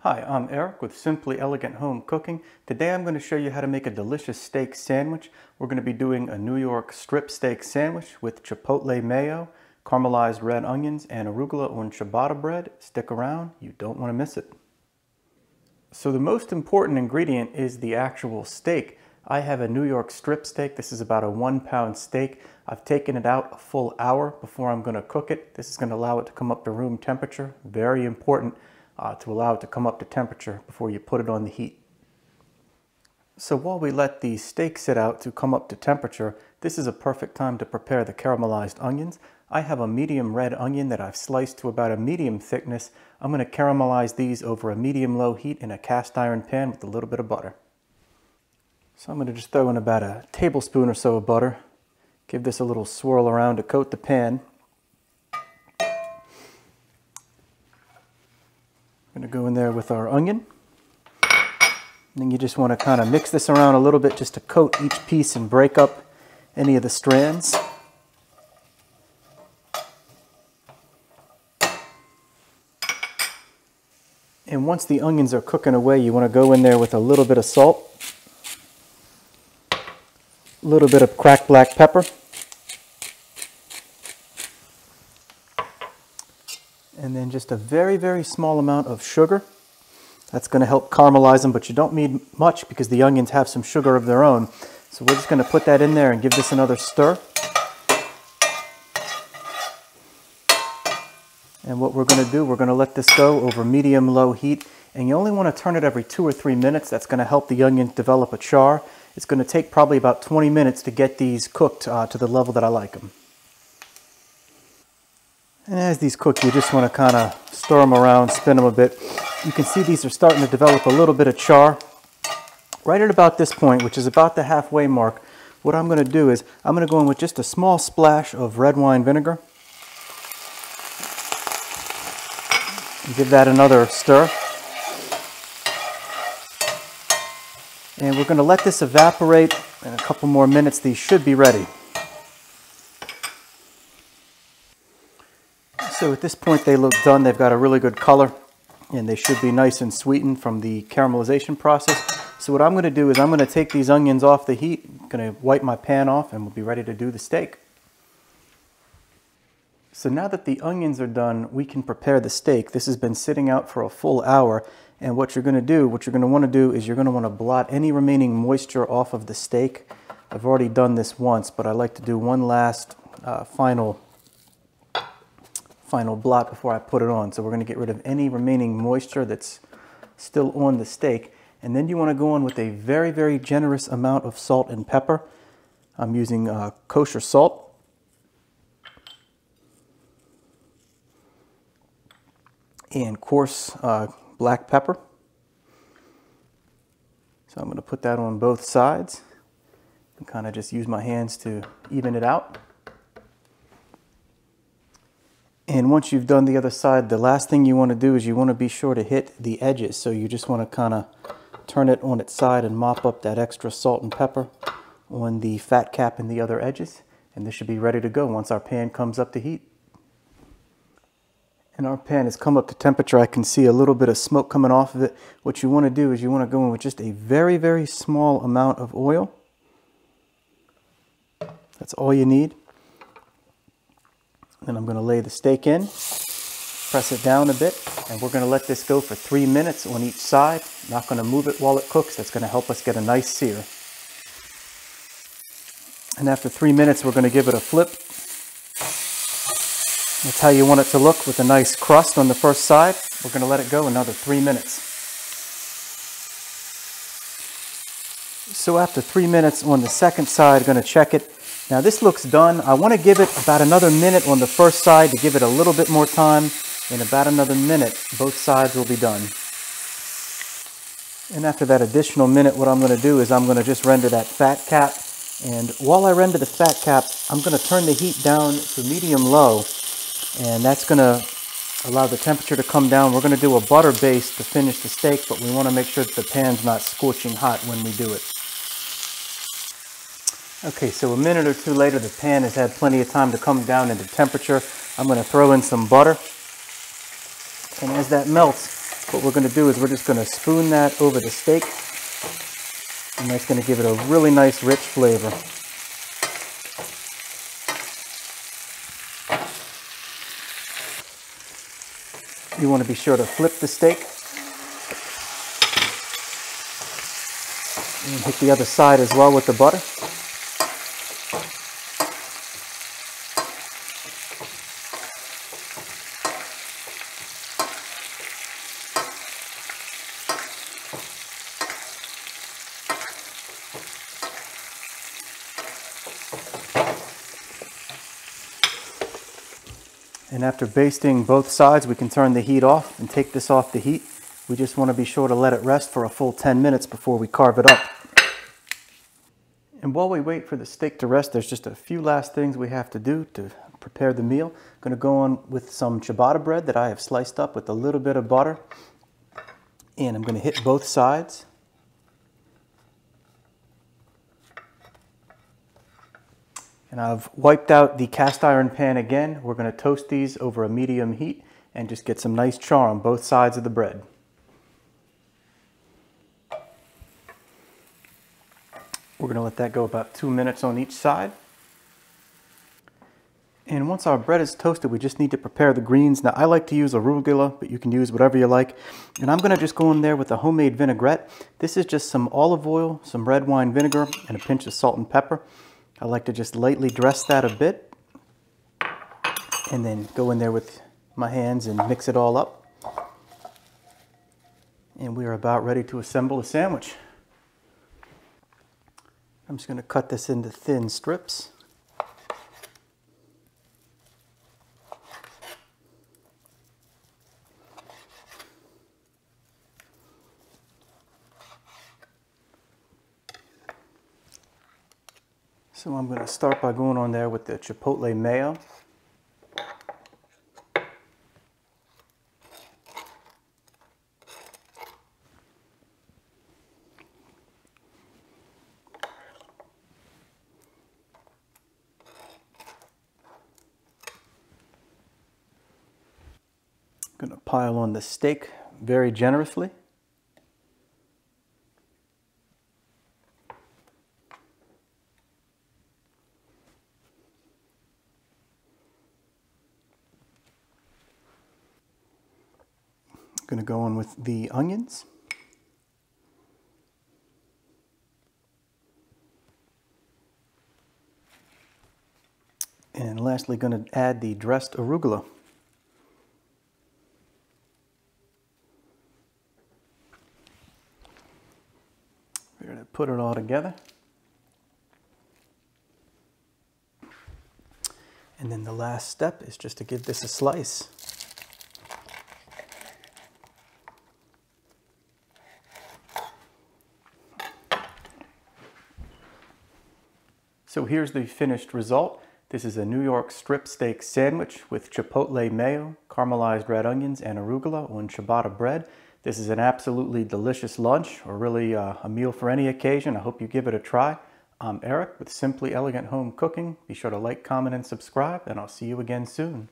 Hi, I'm Eric with Simply Elegant Home Cooking. Today I'm going to show you how to make a delicious steak sandwich. We're going to be doing a New York strip steak sandwich with Chipotle Mayo, caramelized red onions, and arugula on ciabatta bread. Stick around, you don't want to miss it. So the most important ingredient is the actual steak. I have a New York strip steak. This is about a 1-pound steak. I've taken it out a full hour before I'm going to cook it. This is going to allow it to come up to room temperature. Very important. To allow it to come up to temperature before you put it on the heat. So while we let the steak sit out to come up to temperature, this is a perfect time to prepare the caramelized onions. I have a medium red onion that I've sliced to about a medium thickness. I'm going to caramelize these over a medium-low heat in a cast iron pan with a little bit of butter. So I'm going to just throw in about a tablespoon or so of butter. Give this a little swirl around to coat the pan. Going to go in there with our onion. And then you just want to kind of mix this around a little bit just to coat each piece and break up any of the strands. And once the onions are cooking away, you want to go in there with a little bit of salt, a little bit of cracked black pepper, and then just a very, very small amount of sugar. That's going to help caramelize them, but you don't need much because the onions have some sugar of their own. So we're just going to put that in there and give this another stir. And what we're going to do, we're going to let this go over medium-low heat. And you only want to turn it every 2 or 3 minutes. That's going to help the onions develop a char. It's going to take probably about 20 minutes to get these cooked to the level that I like them. And as these cook, you just want to kind of stir them around, spin them a bit. You can see these are starting to develop a little bit of char. Right at about this point, which is about the halfway mark, what I'm going to do is I'm going to go in with just a small splash of red wine vinegar. And give that another stir. And we're going to let this evaporate. In a couple more minutes, these should be ready. So at this point they look done. They've got a really good color and they should be nice and sweetened from the caramelization process. So what I'm going to do is I'm going to take these onions off the heat. I'm going to wipe my pan off and we'll be ready to do the steak. So now that the onions are done, we can prepare the steak. This has been sitting out for a full hour, and what you're going to want to do is you're going to want to blot any remaining moisture off of the steak. I've already done this once, but I like to do one last final blot before I put it on. So we're going to get rid of any remaining moisture that's still on the steak. And then you want to go on with a very, very generous amount of salt and pepper. I'm using kosher salt. And coarse black pepper. So I'm going to put that on both sides and kind of just use my hands to even it out. And once you've done the other side, the last thing you want to do is you want to be sure to hit the edges. So you just want to kind of turn it on its side and mop up that extra salt and pepper on the fat cap and the other edges. And this should be ready to go once our pan comes up to heat. And our pan has come up to temperature. I can see a little bit of smoke coming off of it. What you want to do is you want to go in with just a very, very small amount of oil. That's all you need. Then I'm going to lay the steak in, press it down a bit, and we're going to let this go for 3 minutes on each side. Not going to move it while it cooks. That's going to help us get a nice sear. And after 3 minutes, we're going to give it a flip. That's how you want it to look, with a nice crust on the first side. We're going to let it go another 3 minutes. So after 3 minutes on the second side, going to check it. Now this looks done. I want to give it about another minute on the first side to give it a little bit more time. In about another minute, both sides will be done. And after that additional minute, what I'm going to do is I'm going to just render that fat cap. And while I render the fat cap, I'm going to turn the heat down to medium-low. And that's going to allow the temperature to come down. We're going to do a butter base to finish the steak, but we want to make sure that the pan's not scorching hot when we do it. Okay, so a minute or two later, the pan has had plenty of time to come down into temperature. I'm going to throw in some butter. And as that melts, What we're going to do is we're just going to spoon that over the steak, and that's going to give it a really nice rich flavor. You want to be sure to flip the steak and hit the other side as well with the butter. And after basting both sides, we can turn the heat off and take this off the heat. We just want to be sure to let it rest for a full 10 minutes before we carve it up. And while we wait for the steak to rest, there's just a few last things we have to do to prepare the meal. I'm going to go on with some ciabatta bread that I have sliced up with a little bit of butter. And I'm going to hit both sides. And I've wiped out the cast iron pan again. We're going to toast these over a medium heat and just get some nice char on both sides of the bread. We're going to let that go about 2 minutes on each side. And once our bread is toasted, we just need to prepare the greens. Now I like to use arugula, but you can use whatever you like. And I'm going to just go in there with a homemade vinaigrette. This is just some olive oil, some red wine vinegar, and a pinch of salt and pepper. I like to just lightly dress that a bit and then go in there with my hands and mix it all up. And we are about ready to assemble a sandwich. I'm just going to cut this into thin strips. So I'm going to start by going on there with the Chipotle Mayo. Going to pile on the steak very generously. Going to go on with the onions. And lastly, going to add the dressed arugula. We're going to put it all together. And then the last step is just to give this a slice. So here's the finished result. This is a New York strip steak sandwich with Chipotle Mayo, caramelized red onions, and arugula on ciabatta bread. This is an absolutely delicious lunch, or really a meal for any occasion. I hope you give it a try. I'm Eric with Simply Elegant Home Cooking. Be sure to like, comment, and subscribe, and I'll see you again soon.